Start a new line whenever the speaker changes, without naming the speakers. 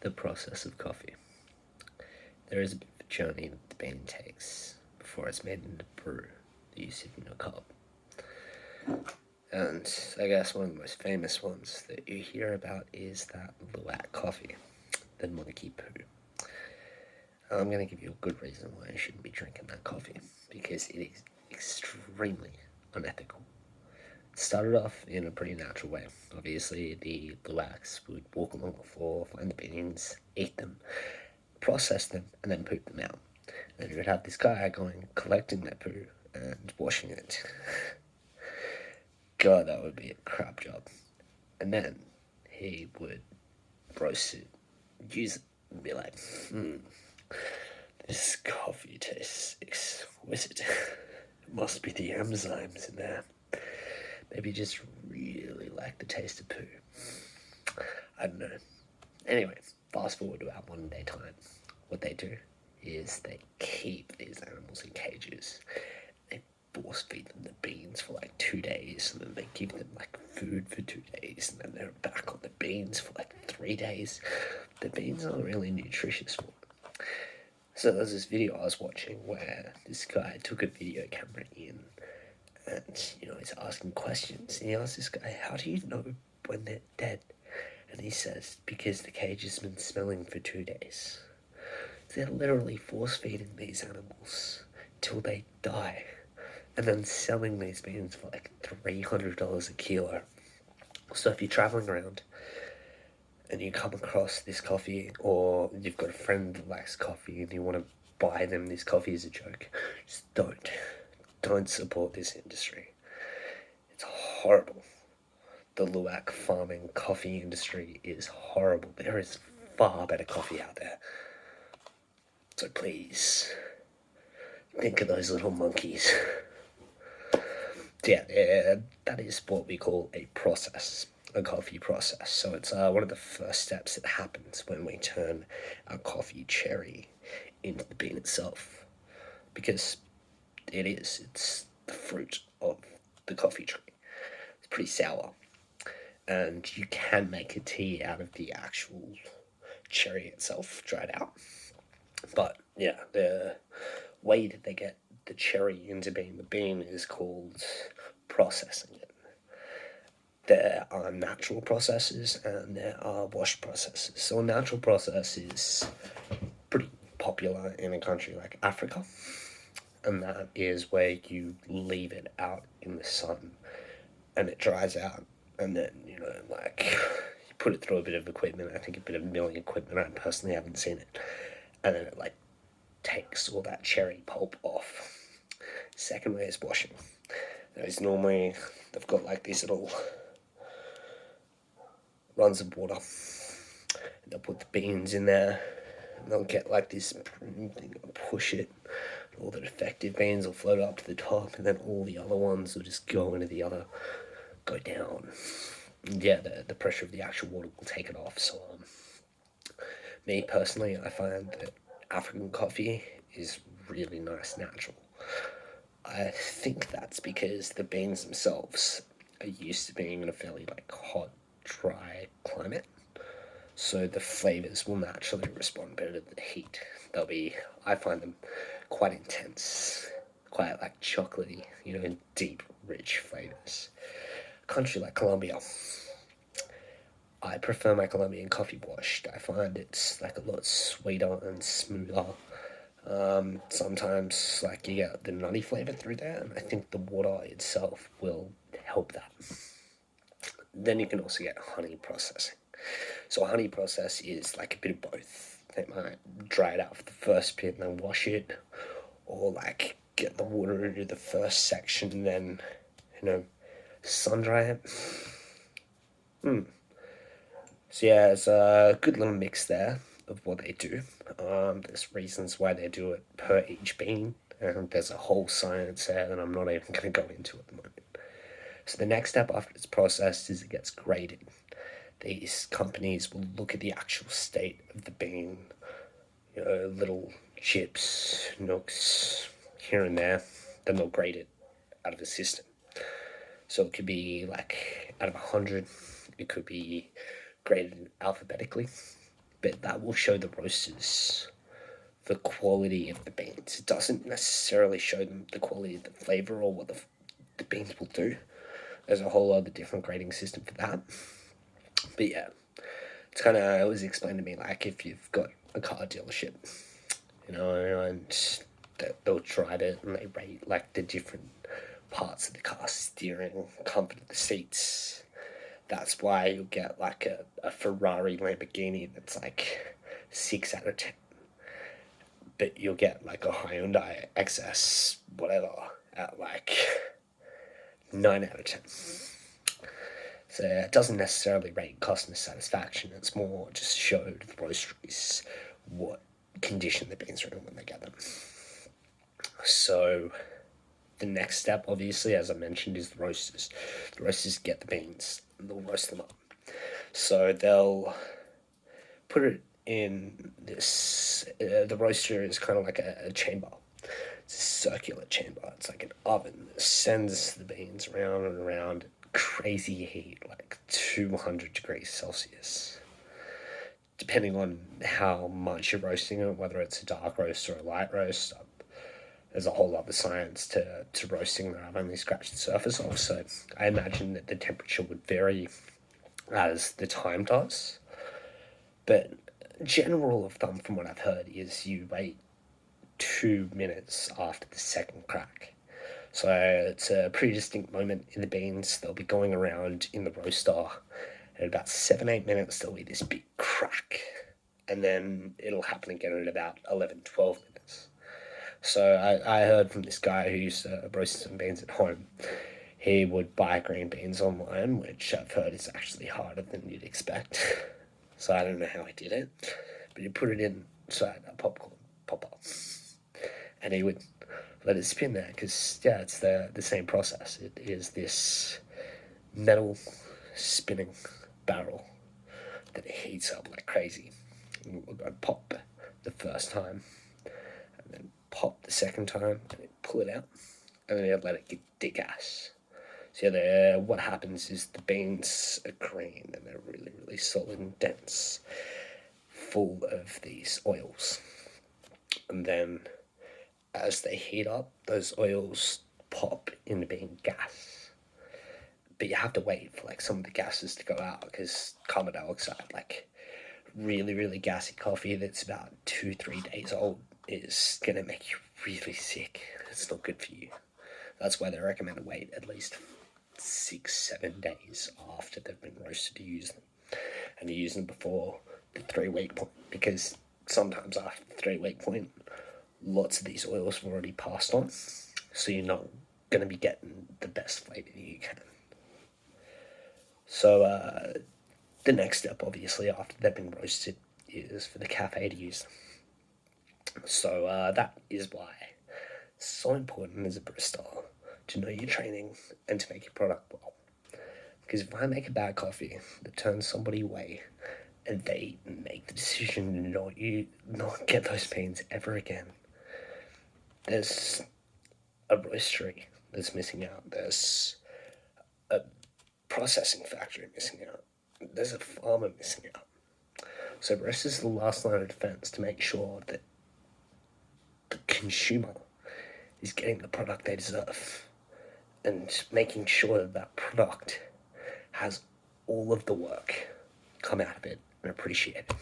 the process of coffee. There is a bit of a journey that the bean takes before it's made into brew that you sit in your cup. And I guess one of the most famous ones that you hear about is that Luwak coffee, the monkey poo. I'm going to give you a good reason why you shouldn't be drinking that coffee, because it is extremely unethical. It started off in a pretty natural way. Obviously, the Luwaks would walk along the floor, find the beans, eat them, process them, and then poop them out. And you would have this guy going, collecting that poo and washing it. God, that would be a crap job. And then he would roast it, use it, and be like, this coffee tastes exquisite. It must be the enzymes in there. Maybe just really like the taste of poo. I don't know. Anyway, fast forward to our modern day time. What they do is they keep these animals in cages. They force feed them the beans for like 2 days, and then they give them like food for 2 days, and then they're back on the beans for like 3 days. The beans aren't really nutritious for them. So there's this video I was watching where this guy took a video camera in, and he's asking questions. And he asked this guy, "How do you know when they're dead?" And he says, "Because the cage has been smelling for 2 days." They're literally force feeding these animals till they die, and then selling these beans for like $300 a kilo. So if you're traveling around and you come across this coffee, or you've got a friend that likes coffee and you want to buy them this coffee as a joke, just don't support this industry. It's horrible. The Luwak farming coffee industry is horrible. There is far better coffee out there. So please, think of those little monkeys. Yeah, that is what we call a process, a coffee process. So it's one of the first steps that happens when we turn our coffee cherry into the bean itself. Because it's the fruit of the coffee tree. It's pretty sour. And you can make a tea out of the actual cherry itself, dried out. But yeah, the way that they get the cherry into being the bean is called processing it. There are natural processes and there are wash processes. So a natural process is pretty popular in a country like Africa, and that is where you leave it out in the sun and it dries out, and then you put it through a bit of equipment. I think a bit of milling equipment. I personally haven't seen it, and then it takes all that cherry pulp off. Second way is washing. Those normally they've got these little runs of water, and they'll put the beans in there, and they'll get this thing and push it. All the defective beans will float up to the top, and then all the other ones will just go into go down. Yeah, the pressure of the actual water will take it off. So, me personally, I find that African coffee is really nice, natural. I think that's because the beans themselves are used to being in a fairly hot, dry climate, so the flavors will naturally respond better to the heat. I find them quite intense, quite chocolatey, deep, rich flavors. A country like Colombia, I prefer my Colombian coffee washed. I find it's a lot sweeter and smoother. Sometimes you get the nutty flavor through there, and I think the water itself will help that. Then you can also get honey processing. So a honey process is a bit of both. They might dry it out for the first bit and then wash it, or get the water into the first section and then sun dry it. So yeah, it's a good little mix there of what they do. There's reasons why they do it per each bean, and there's a whole science there that I'm not even going to go into at the moment. So the next step after it's processed is it gets graded. These companies will look at the actual state of the bean, little chips, nooks here and there, then they'll grade it out of the system. So it could be out of 100, it could be graded alphabetically but that will show the roasters the quality of the beans. It doesn't necessarily show them the quality of the flavour or what the beans will do. There's a whole other different grading system for that. But yeah, it's kind of, it was explained to me, like, if you've got a car dealership, and they'll drive it and they rate, like, the different parts of the car, steering, comfort of the seats. That's why you'll get, like, a Ferrari Lamborghini that's, like, 6 out of 10. But you'll get, like, a Hyundai XS, whatever, at, like, 9 out of 10. So it doesn't necessarily rate customer satisfaction. It's more just show to the roasteries what condition the beans are in when they get them. So the next step, obviously, as I mentioned, is the roasters. The roasters get the beans and they'll roast them up. So they'll put it in this, the roaster is kind of like a chamber. It's a circular chamber. It's like an oven that sends the beans around and around, crazy heat, like 200 degrees Celsius. Depending on how much you're roasting it, whether it's a dark roast or a light roast, there's a whole lot of science to roasting that I've only scratched the surface of. So I imagine that the temperature would vary as the time does. But general rule of thumb from what I've heard is you wait 2 minutes after the second crack. So it's a pretty distinct moment in the beans. They'll be going around in the roaster. At about 7-8 minutes, there'll be this big crack. And then it'll happen again at about 11-12 minutes. So I heard from this guy who used to roast some beans at home. He would buy green beans online, which I've heard is actually harder than you'd expect. So I don't know how he did it. But he put it inside a popcorn popper. And he would let it spin there, because, yeah, it's the same process. It is this metal spinning barrel that heats up like crazy. And it would go pop the first time, and then pop the second time, and then pull it out, and then you'd let it get degas. So yeah, what happens is the beans are green, and they're really, really solid and dense, full of these oils. And then as they heat up, those oils pop into being gas. But you have to wait for, like, some of the gases to go out, because carbon dioxide, like, really, really gassy coffee that's about 2-3 days old is going to make you really sick. It's not good for you. That's why they recommend to wait at least 6-7 days after they've been roasted to use them. And you use them before the 3-week point, because sometimes after the 3-week point, lots of these oils have already passed on, so you're not going to be getting the best flavour you can. So the next step, obviously, after they've been roasted, is for the cafe to use them. So that is why it's so important as a barista to know your training and to make your product well. Because if I make a bad coffee that turns somebody away, and they make the decision to not get those beans ever again, there's a roastery that's missing out. There's a processing factory missing out. There's a farmer missing out. So barista is the last line of defense to make sure that the consumer is getting the product they deserve, and making sure that that product has all of the work come out of it and appreciate it.